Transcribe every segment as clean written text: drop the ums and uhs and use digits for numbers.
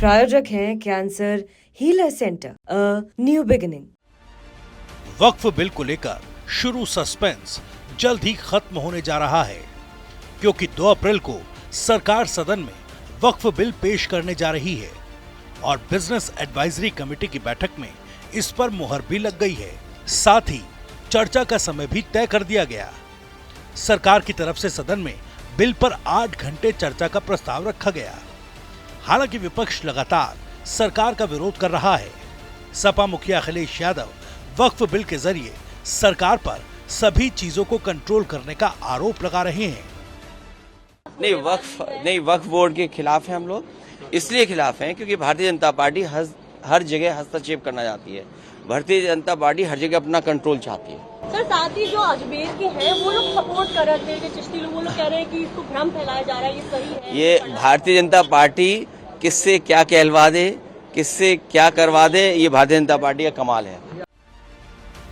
प्रायोजक हैं cancer healer centre, a new beginning. Waqf bill को लेकर शुरू सस्पेंस जल्द ही खत्म होने जा रहा है, क्योंकि 2 अप्रैल को सरकार सदन में वक्फ बिल पेश करने जा रही है और बिजनेस एडवाइजरी कमेटी की बैठक में इस पर मुहर भी लग गई है। साथ ही चर्चा का समय भी तय कर दिया गया। सरकार की तरफ से सदन में बिल पर 8 घंटे चर्चा का प्रस्ताव रखा गया। हालांकि विपक्ष लगातार सरकार का विरोध कर रहा है। सपा मुखिया अखिलेश यादव वक्फ बिल के जरिए सरकार पर सभी चीजों को कंट्रोल करने का आरोप लगा रहे हैं। नहीं, वक्फ बोर्ड के खिलाफ है हम लोग। इसलिए खिलाफ हैं क्योंकि भारतीय जनता पार्टी हर जगह हस्तक्षेप करना चाहती है। भारतीय जनता पार्टी हर जगह अपना कंट्रोल चाहती है। सर, साथ ही जो अजमेर के हैं वो लोग सपोर्ट कर रहे थे, चिश्ती लोग, वो लोग कह रहे हैं कि इसको भ्रम फैलाया जा रहा है, ये सही है। ये भारतीय जनता पार्टी किससे क्या कहलवा दे, किससे क्या करवा दे, ये भारतीय जनता पार्टी का कमाल है।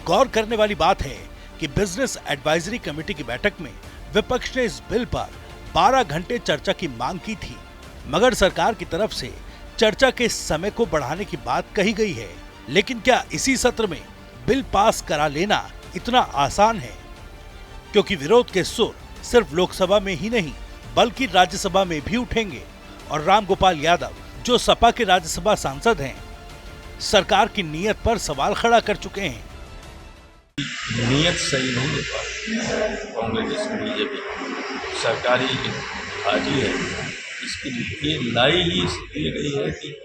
गौर करने वाली बात है कि बिजनेस एडवाइजरी कमेटी की बैठक में विपक्ष ने इस बिल पर 12 घंटे चर्चा की मांग की थी, मगर सरकार की तरफ से चर्चा के समय को बढ़ाने की बात कही गई है। लेकिन क्या इसी सत्र में बिल पास करा लेना इतना आसान है? क्योंकि विरोध के सुर सिर्फ लोकसभा में ही नहीं बल्कि राज्यसभा में भी उठेंगे और रामगोपाल यादव, जो सपा के राज्यसभा सांसद हैं, सरकार की नीयत पर सवाल खड़ा कर चुके हैं। नीयत सही नहीं है। कांग्रेस बीजेपी सरकारी पार्टी है, इसकी ये लाई ही इसलिए गई है कि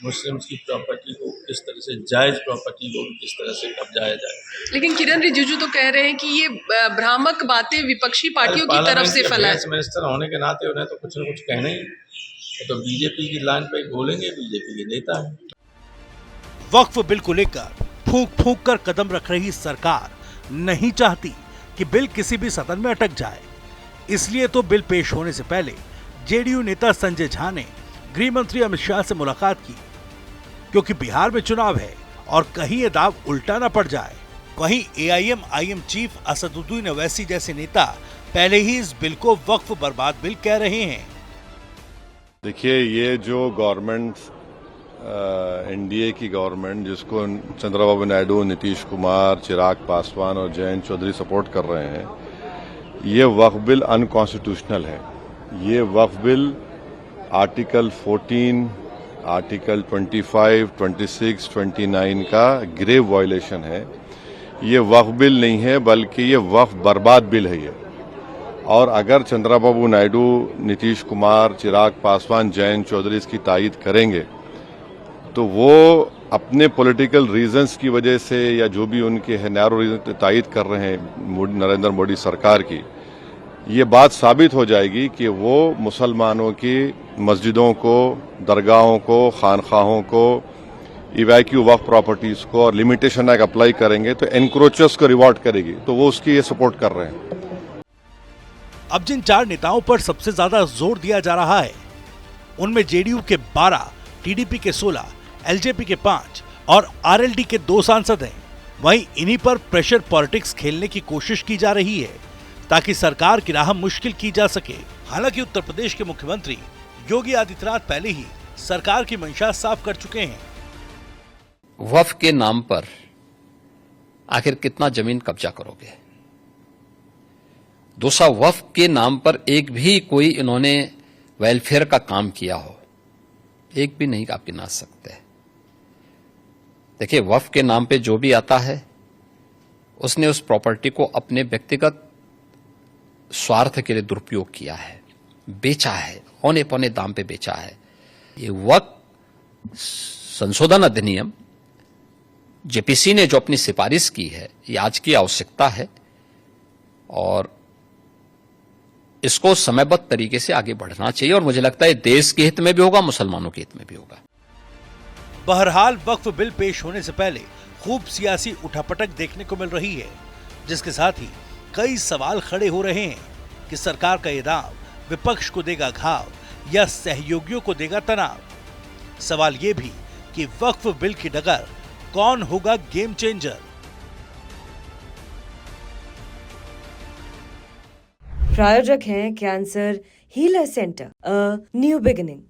मुस्लिम्स की प्रॉपर्टी को किस तरह से, जायज प्रॉपर्टी को किस तरह से कब्जाया जाए। लेकिन किरण रिजिजू तो कह रहे हैं कि ये भ्रामक बातें विपक्षी पार्टियों की तरफ से फैलाए। मिनिस्टर होने के नाते उन्हें तो कुछ न कुछ कहना ही, तो बीजेपी की लाइन पे बोलेंगे, बीजेपी के नेता है। वक्फ बिल को लेकर फूंक फूंक कर कदम रख रही सरकार नहीं चाहती कि बिल किसी भी सदन में अटक जाए। इसलिए तो बिल पेश होने से पहले जेडीयू नेता संजय झा ने गृह मंत्री अमित शाह से मुलाकात की, क्योंकि बिहार में चुनाव है और कहीं ये दाव उल्टा न पड़ जाए। वहीं एआईएम चीफ असदुद्दीन ओवैसी जैसे नेता पहले ही इस बिल को वक्फ बर्बाद बिल कह रहे हैं। देखिए, ये जो गवर्नमेंट एनडीए की गवर्नमेंट, जिसको चंद्रबाबू नायडू, नीतीश कुमार, चिराग पासवान और जयंत चौधरी सपोर्ट कर रहे हैं, ये वक्फ बिल अनकॉन्स्टिट्यूशनल है। ये वक्फ बिल आर्टिकल 14, आर्टिकल 25, 26, 29 का ग्रेव वायलेशन है। ये वक्फ बिल नहीं है बल्कि ये वक्फ बर्बाद बिल है ये। और अगर चंद्रबाबू नायडू, नीतीश कुमार, चिराग पासवान, जयंत चौधरी इसकी तायीद करेंगे तो वो अपने पॉलिटिकल रीजंस की वजह से या जो भी उनके है नैरो रीजन तायीद कर रहे हैं नरेंद्र मोदी सरकार की, ये बात साबित हो जाएगी कि वो मुसलमानों की मस्जिदों को, दरगाहों को, खानखाहों को, इवैक्यू वक्फ प्रॉपर्टीज को और लिमिटेशन एक्ट अप्लाई करेंगे तो एनक्रोचर्स को रिवॉर्ड करेगी, तो वो उसकी ये सपोर्ट कर रहे हैं। अब जिन 4 नेताओं पर सबसे ज्यादा जोर दिया जा रहा है, उनमें जेडीयू के 12, टीडीपी के 16, एलजेपी के 5 और आरएलडी के 2 सांसद हैं। वहीं इन्हीं पर प्रेशर पॉलिटिक्स खेलने की कोशिश की जा रही है ताकि सरकार की राह मुश्किल की जा सके। हालांकि उत्तर प्रदेश के मुख्यमंत्री योगी आदित्यनाथ पहले ही सरकार की मंशा साफ कर चुके हैं। वक्फ के नाम पर आखिर कितना जमीन कब्जा करोगे? दूसरा, वक्फ के नाम पर एक भी कोई इन्होंने वेलफेयर का काम किया हो, एक भी नहीं आप गिना सकते। देखिए, वक्फ के नाम पे जो भी आता है उसने उस प्रॉपर्टी को अपने व्यक्तिगत स्वार्थ के लिए दुरुपयोग किया है, बेचा है, औने पौने दाम पे बेचा है। ये वक्फ संशोधन अधिनियम जेपीसी ने जो अपनी सिफारिश की है, ये आज की आवश्यकता है और इसको समयबद्ध तरीके से आगे बढ़ना चाहिए और मुझे लगता है देश के हित में भी होगा, मुसलमानों के हित में भी होगा। बहरहाल वक्फ बिल पेश होने से पहले खूब सियासी उठापटक देखने को मिल रही है, जिसके साथ ही कई सवाल खड़े हो रहे हैं कि सरकार का ये दांव विपक्ष को देगा घाव या सहयोगियों को देगा तनाव। सवाल ये भी कि वक्फ बिल की डगर कौन होगा गेम चेंजर। प्रायोजक हैं cancer healer centre, a new beginning.